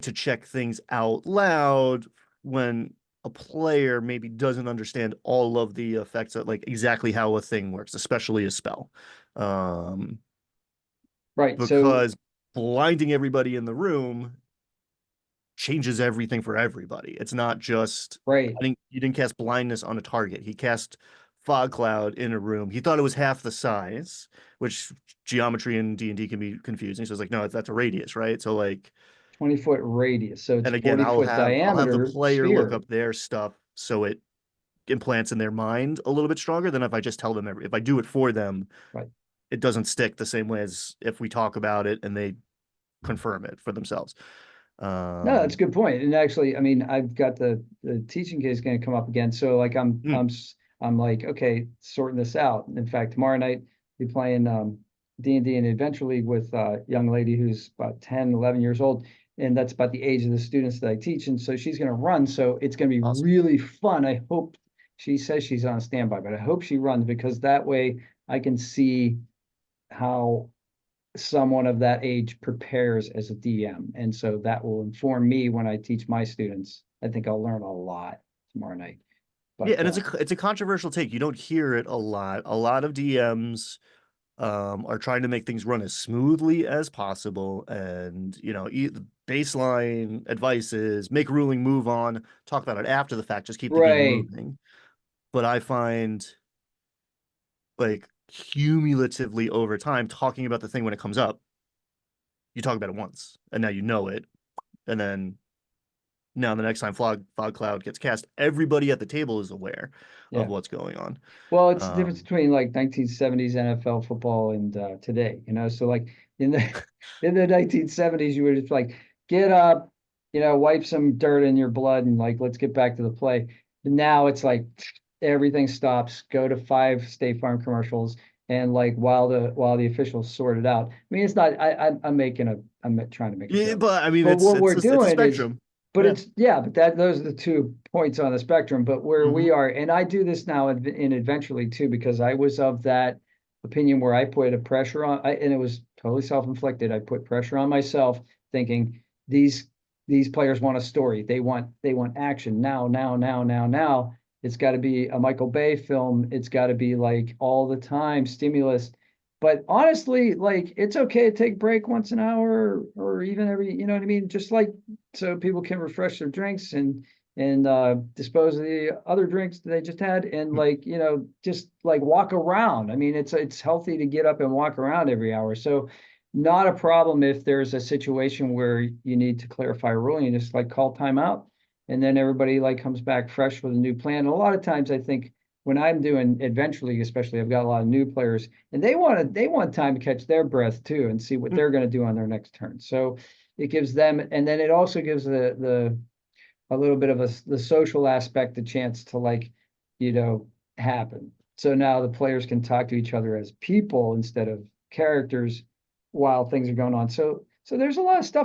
to check things out loud when a player maybe doesn't understand all of the effects of like exactly how a thing works, especially a spell. Um, Right. So, because blinding everybody in the room changes everything for everybody. It's not just, right. I think you didn't cast blindness on a target. He cast fog cloud in a room. He thought it was half the size, which geometry in D&D can be confusing. So it's like, no, that's a radius, right? So like, 20-foot radius. So it's and again, 40-foot I'll have the diameter player look sphere. up their stuff so it implants in their mind a little bit stronger than if I just tell them if I do it for them, Right. it doesn't stick the same way as if we talk about it and they confirm it for themselves. No, that's a Um, good point. And actually, I mean, I've got the teaching case going to come up again. So like mm, I'm like, okay, sorting this out. In fact, tomorrow night we playing D&D and Adventure League with a young lady who's about 10, 11 years old. And that's about the age of the students that I teach. And so she's going to run. So it's going to be awesome. really fun. I hope she says she's on standby, but I hope she runs because that way I can see how someone of that age prepares as a DM. And so that will inform me when I teach my students. I think I'll learn a lot tomorrow night. Yeah, But and it's a controversial take. You don't hear it a lot. A lot of DMs are trying to make things run as smoothly as possible, and baseline advice is make ruling, move on, talk about it after the fact, just keep the game right. moving. But I find like cumulatively over time, talking about the thing when it comes up, you talk about it once, and now you know it, and then now the next time fog cloud gets cast, everybody at the table is aware of Yeah. what's going on. Well, it's the difference Um, between like 1970s NFL football and today, So like in the in the 1970s, you were just like, get up, wipe some dirt in your blood and like let's get back to the play. But now it's like everything stops, go to 5 State Farm commercials, and like while the officials sort it out. I mean, it's not. I'm trying to make a yeah, joke, but I mean, but what we're it's a doing is spectrum. but Yeah. it's yeah, but that those are the 2 points on the spectrum. But where Hmm. we are, and I do this now in Adventurely too, because I was of that opinion where I put a pressure on, and it was totally self-inflicted. I put pressure on myself, thinking these these players want a story. They want action now, now, now, now, now. It's got to be a Michael Bay film. It's got to be like all the time stimulus. But honestly, like it's okay to take a break once an hour or even every, you know what I mean? Just like so people can refresh their drinks and dispose of the other drinks that they just had and like just like walk around. I mean it's healthy to get up and walk around every hour, so not a problem if there's a situation where you need to clarify a rule. You just like call timeout and then everybody like comes back fresh with a new plan. And a lot of times I think when I'm doing Adventure League especially, I've got a lot of new players and they want time to catch their breath too and see what they're going to do on their next turn, so it gives them, and then it also gives the a little bit of the social aspect a chance to like you know happen. So now the players can talk to each other as people instead of characters while things are going on. So there's a lot of stuff